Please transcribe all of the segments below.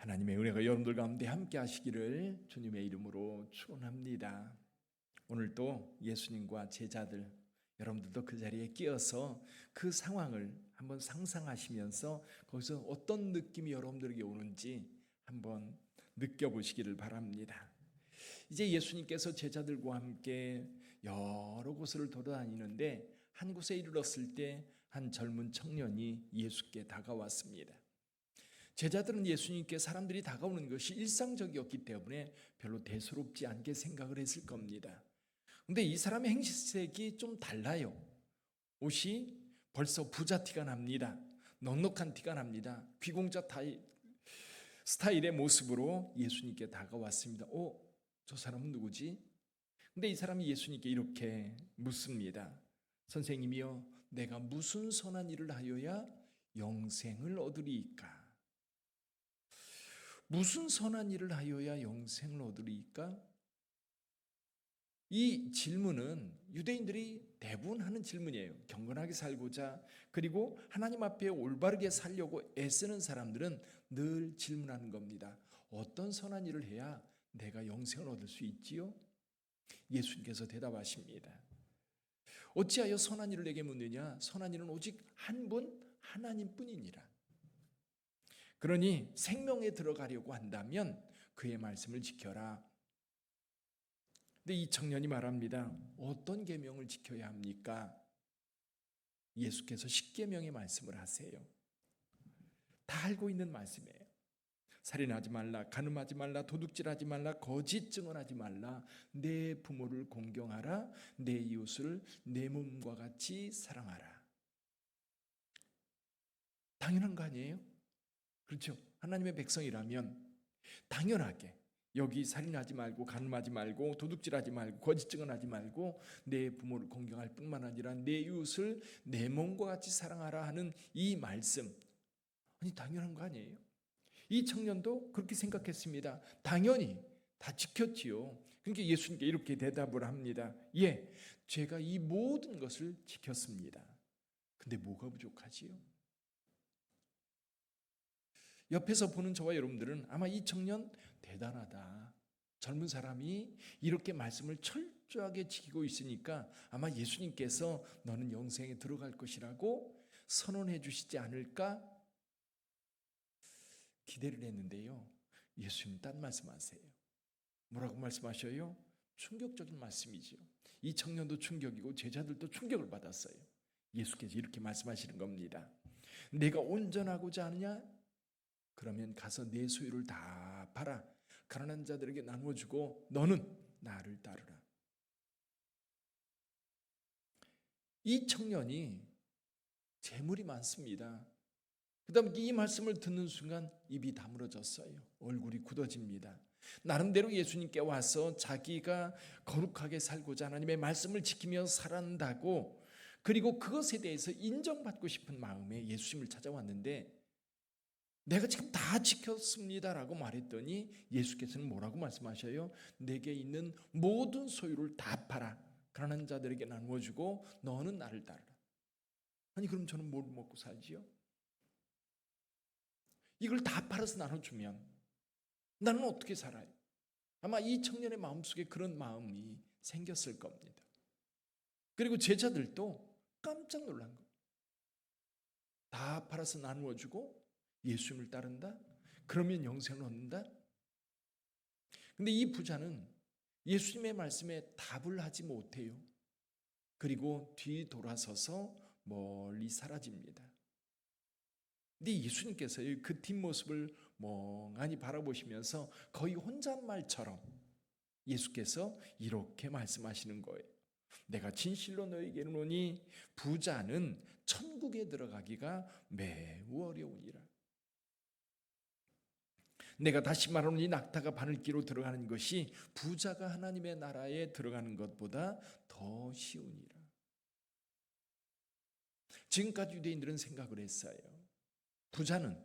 하나님의 은혜가 여러분들 가운데 함께 하시기를 주님의 이름으로 축원합니다. 오늘도 예수님과 제자들, 여러분들도 그 자리에 끼어서 그 상황을 한번 상상하시면서 거기서 어떤 느낌이 여러분들에게 오는지 한번 느껴보시기를 바랍니다. 이제 예수님께서 제자들과 함께 여러 곳을 돌아다니는데 한 곳에 이르렀을 때 한 젊은 청년이 예수께 다가왔습니다. 제자들은 예수님께 사람들이 다가오는 것이 일상적이었기 때문에 별로 대수롭지 않게 생각을 했을 겁니다. 근데 이 사람의 행실색이 좀 달라요. 옷이 벌써 부자 티가 납니다. 넉넉한 티가 납니다. 귀공자 스타일의 모습으로 예수님께 다가왔습니다. 저 사람은 누구지? 근데 이 사람이 예수님께 이렇게 묻습니다. 선생님이여, 내가 무슨 선한 일을 하여야 영생을 얻으리이까? 무슨 선한 일을 하여야 영생을 얻으리이까? 이 질문은 유대인들이 대부분 하는 질문이에요. 경건하게 살고자, 그리고 하나님 앞에 올바르게 살려고 애쓰는 사람들은 늘 질문하는 겁니다. 어떤 선한 일을 해야 내가 영생을 얻을 수 있지요? 예수님께서 대답하십니다. 어찌하여 선한 일을 내게 묻느냐? 선한 일은 오직 한 분 하나님뿐이니라. 그러니 생명에 들어가려고 한다면 그의 말씀을 지켜라. 근데 이 청년이 말합니다. 어떤 계명을 지켜야 합니까? 예수께서 십계명의 말씀을 하세요. 다 알고 있는 말씀이에요. 살인하지 말라, 간음하지 말라, 도둑질하지 말라, 거짓 증언하지 말라, 내 부모를 공경하라, 내 이웃을 내 몸과 같이 사랑하라. 당연한 거 아니에요? 그렇죠? 하나님의 백성이라면 당연하게 여기 살인하지 말고, 간음하지 말고, 도둑질하지 말고, 거짓 증언하지 말고, 내 부모를 공경할 뿐만 아니라 내 이웃을 내 몸과 같이 사랑하라 하는 이 말씀, 아니 당연한 거 아니에요? 이 청년도 그렇게 생각했습니다. 당연히 다 지켰지요. 그러니까 예수님께 이렇게 대답을 합니다. 예, 제가 이 모든 것을 지켰습니다. 근데 뭐가 부족하지요? 옆에서 보는 저와 여러분들은 아마 이 청년 대단하다. 젊은 사람이 이렇게 말씀을 철저하게 지키고 있으니까 아마 예수님께서 너는 영생에 들어갈 것이라고 선언해 주시지 않을까 기대를 했는데요. 예수님 딴 말씀하세요. 뭐라고 말씀하셔요? 충격적인 말씀이지요. 이 청년도 충격이고 제자들도 충격을 받았어요. 예수께서 이렇게 말씀하시는 겁니다. 내가 온전하고자 하느냐? 그러면 가서 내 소유를 다 팔아 가난한 자들에게 나누어주고 너는 나를 따르라. 이 청년이 재물이 많습니다. 그 다음에 이 말씀을 듣는 순간 입이 다물어졌어요. 얼굴이 굳어집니다. 나름대로 예수님께 와서 자기가 거룩하게 살고자 하나님의 말씀을 지키며 살아간다고, 그리고 그것에 대해서 인정받고 싶은 마음에 예수님을 찾아왔는데 내가 지금 다 지켰습니다라고 말했더니 예수께서는 뭐라고 말씀하셔요? 내게 있는 모든 소유를 다 팔아 가난한 자들에게 나누어주고 너는 나를 따르라. 아니 그럼 저는 뭘 먹고 살지요? 이걸 다 팔아서 나눠주면 나는 어떻게 살아요? 아마 이 청년의 마음속에 그런 마음이 생겼을 겁니다. 그리고 제자들도 깜짝 놀란 거예요. 다 팔아서 나누어주고 예수님을 따른다? 그러면 영생을 얻는다? 근데 이 부자는 예수님의 말씀에 답을 하지 못해요. 그리고 뒤돌아서서 멀리 사라집니다. 근데 예수님께서 그 뒷모습을 멍하니 바라보시면서 거의 혼잣말처럼 예수께서 이렇게 말씀하시는 거예요. 내가 진실로 너에게 이르노니 부자는 천국에 들어가기가 매우 어려우니라. 내가 다시 말하노니 낙타가 바늘기로 들어가는 것이 부자가 하나님의 나라에 들어가는 것보다 더 쉬우니라. 지금까지 유대인들은 생각을 했어요. 부자는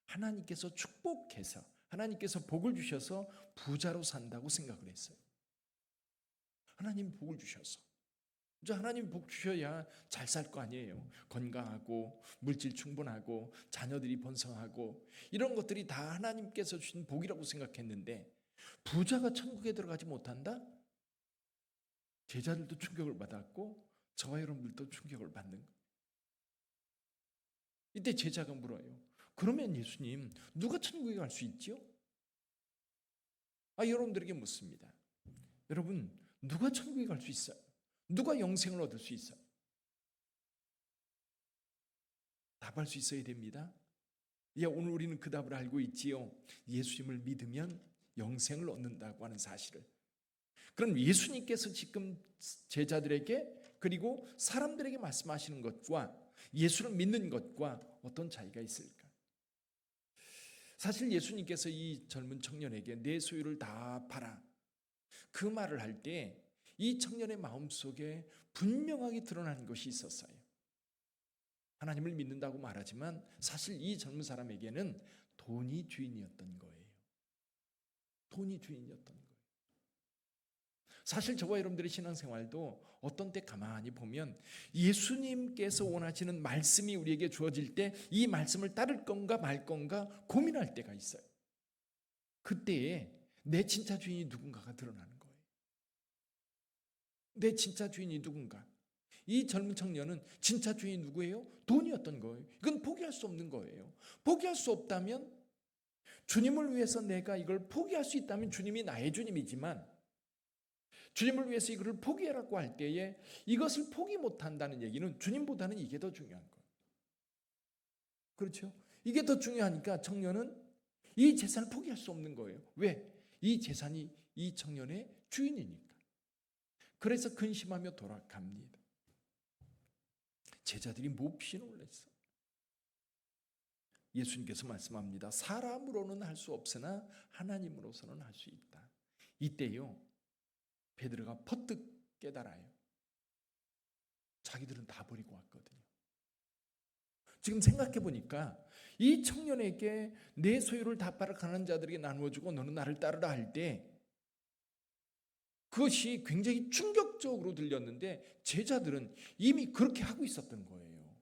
하나님께서 축복해서 하나님께서 복을 주셔서 부자로 산다고 생각을 했어요. 하나님 복을 주셔서 저 하나님 복 주셔야 잘 살 거 아니에요. 건강하고 물질 충분하고 자녀들이 번성하고 이런 것들이 다 하나님께서 주신 복이라고 생각했는데 부자가 천국에 들어가지 못한다? 제자들도 충격을 받았고 저와 여러분들도 충격을 받는 거예요. 이때 제자가 물어요. 그러면 예수님 누가 천국에 갈 수 있지요? 여러분들에게 묻습니다. 여러분 누가 천국에 갈 수 있어요? 누가 영생을 얻을 수 있어요? 답할 수 있어야 됩니다. 오늘 우리는 그 답을 알고 있지요. 예수님을 믿으면 영생을 얻는다고 하는 사실을. 그럼 예수님께서 지금 제자들에게 그리고 사람들에게 말씀하시는 것과 예수를 믿는 것과 어떤 차이가 있을까? 사실 예수님께서 이 젊은 청년에게 내 소유를 다 팔아 그 말을 할 때 이 청년의 마음속에 분명하게 드러난 것이 있었어요. 하나님을 믿는다고 말하지만 사실 이 젊은 사람에게는 돈이 주인이었던 거예요. 돈이 주인이었던 거예요. 사실 저와 여러분들의 신앙생활도 어떤 때 가만히 보면 예수님께서 원하시는 말씀이 우리에게 주어질 때 이 말씀을 따를 건가 말 건가 고민할 때가 있어요. 그때에 내 진짜 주인이 누군가가 드러나는 거예요. 내 진짜 주인이 누군가. 이 젊은 청년은 진짜 주인이 누구예요? 돈이었던 거예요. 이건 포기할 수 없는 거예요. 포기할 수 없다면 주님을 위해서 내가 이걸 포기할 수 있다면 주님이 나의 주님이지만 주님을 위해서 이것을 포기하라고 할 때에 이것을 포기 못한다는 얘기는 주님보다는 이게 더 중요한 거예요. 그렇죠? 이게 더 중요하니까 청년은 이 재산을 포기할 수 없는 거예요. 왜? 이 재산이 이 청년의 주인이니까. 그래서 근심하며 돌아갑니다. 제자들이 몹시 놀랐어요. 예수님께서 말씀합니다. 사람으로는 할 수 없으나 하나님으로서는 할 수 있다. 이때요 베드로가 퍼뜩 깨달아요. 자기들은 다 버리고 왔거든요. 지금 생각해 보니까 이 청년에게 내 소유를 다 팔아 가난한 자들에게 나누어주고 너는 나를 따르라 할 때 그것이 굉장히 충격적으로 들렸는데 제자들은 이미 그렇게 하고 있었던 거예요.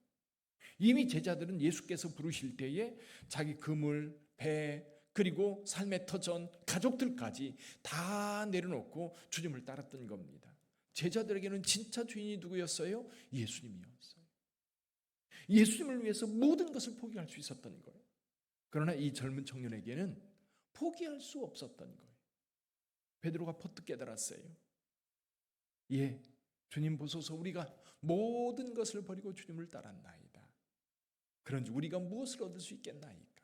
이미 제자들은 예수께서 부르실 때에 자기 그물, 배, 그리고 삶의 터전, 가족들까지 다 내려놓고 주님을 따랐던 겁니다. 제자들에게는 진짜 주인이 누구였어요? 예수님이었어요. 예수님을 위해서 모든 것을 포기할 수 있었던 거예요. 그러나 이 젊은 청년에게는 포기할 수 없었던 거예요. 베드로가 퍼뜩 깨달았어요. 주님 보소서 우리가 모든 것을 버리고 주님을 따랐나이다. 그런지 우리가 무엇을 얻을 수 있겠나이까?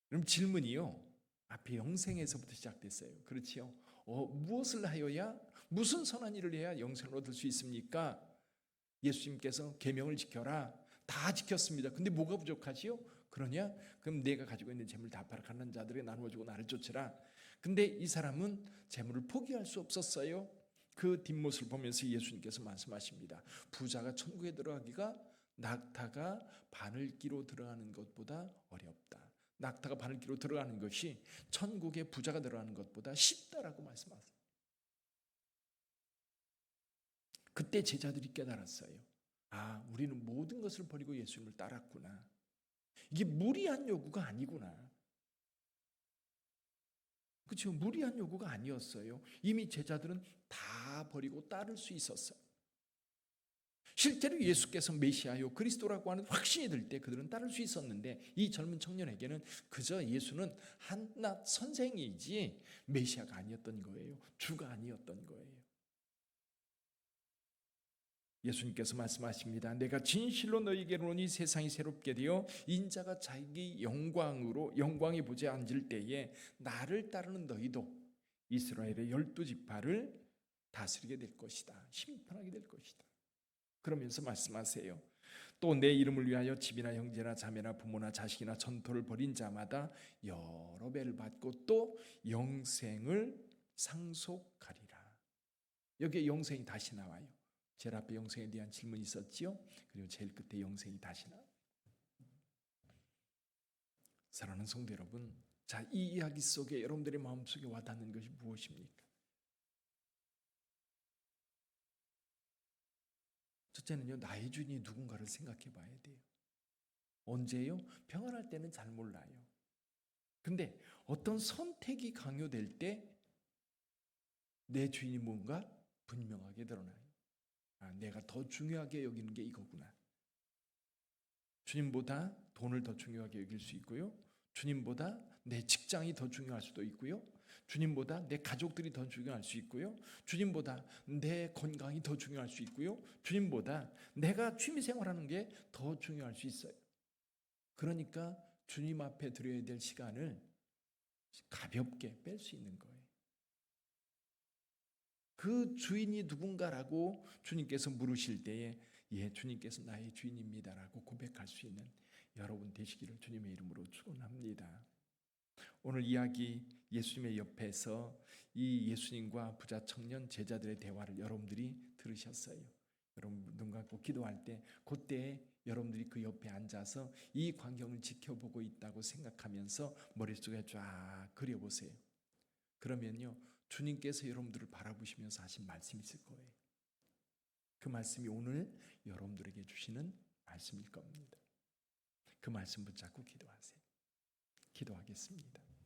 그럼 질문이요. 앞에 영생에서부터 시작됐어요. 그렇지요? 무엇을 하여야 무슨 선한 일을 해야 영생을 얻을 수 있습니까? 예수님께서 계명을 지켜라. 다 지켰습니다. 근데 뭐가 부족하지요? 그러냐? 그럼 내가 가지고 있는 재물 다 팔아 가난한 자들에게 나누어주고 나를 쫓으라. 근데 이 사람은 재물을 포기할 수 없었어요. 그 뒷모습을 보면서 예수님께서 말씀하십니다. 부자가 천국에 들어가기가 낙타가 바늘기로 들어가는 것보다 어렵다. 낙타가 바늘기로 들어가는 것이 천국에 부자가 들어가는 것보다 쉽다라고 말씀하세요. 그때 제자들이 깨달았어요. 우리는 모든 것을 버리고 예수님을 따랐구나. 이게 무리한 요구가 아니구나. 그렇죠? 무리한 요구가 아니었어요. 이미 제자들은 다 버리고 따를 수 있었어요. 실제로 예수께서 메시아요 그리스도라고 하는 확신이 들 때 그들은 따를 수 있었는데 이 젊은 청년에게는 그저 예수는 한낱 선생이지 메시아가 아니었던 거예요. 주가 아니었던 거예요. 예수님께서 말씀하십니다. 내가 진실로 너희에게 이르노니 세상이 새롭게 되어 인자가 자기 영광이 보좌에 앉을 때에 나를 따르는 너희도 이스라엘의 12지파를 다스리게 될 것이다. 심판하게 될 것이다. 그러면서 말씀하세요. 또 내 이름을 위하여 집이나 형제나 자매나 부모나 자식이나 전토를 벌인 자마다 여러 배를 받고 또 영생을 상속하리라. 여기에 영생이 다시 나와요. 제일 앞에 영생에 대한 질문이 있었지요. 그리고 제일 끝에 영생이 다시 나와요. 사랑하는 성도 여러분, 이 이야기 속에 여러분들의 마음속에 와닿는 것이 무엇입니까? 첫째는요, 나의 주인이 누군가를 생각해 봐야 돼요. 언제요? 평안할 때는 잘 몰라요. 근데 어떤 선택이 강요될 때 내 주인이 뭔가 분명하게 드러나요. 아, 내가 더 중요하게 여기는 게 이거구나. 주님보다 돈을 더 중요하게 여길 수 있고요. 주님보다 내 직장이 더 중요할 수도 있고요. 주님보다 내 가족들이 더 중요할 수 있고요. 주님보다 내 건강이 더 중요할 수 있고요. 주님보다 내가 취미생활하는 게 더 중요할 수 있어요. 그러니까 주님 앞에 드려야 될 시간을 가볍게 뺄 수 있는 거예요. 그 주인이 누군가라고 주님께서 물으실 때에 예, 주님께서 나의 주인입니다라고 고백할 수 있는 여러분 되시기를 주님의 이름으로 축원합니다. 오늘 이야기 예수님의 옆에서 이 예수님과 부자 청년 제자들의 대화를 여러분들이 들으셨어요. 여러분 눈 감고 기도할 때 그때 여러분들이 그 옆에 앉아서 이 광경을 지켜보고 있다고 생각하면서 머릿속에 쫙 그려보세요. 그러면요, 주님께서 여러분들을 바라보시면서 하신 말씀이 있을 거예요. 그 말씀이 오늘 여러분들에게 주시는 말씀일 겁니다. 그 말씀 붙잡고 기도하세요. 기도하겠습니다.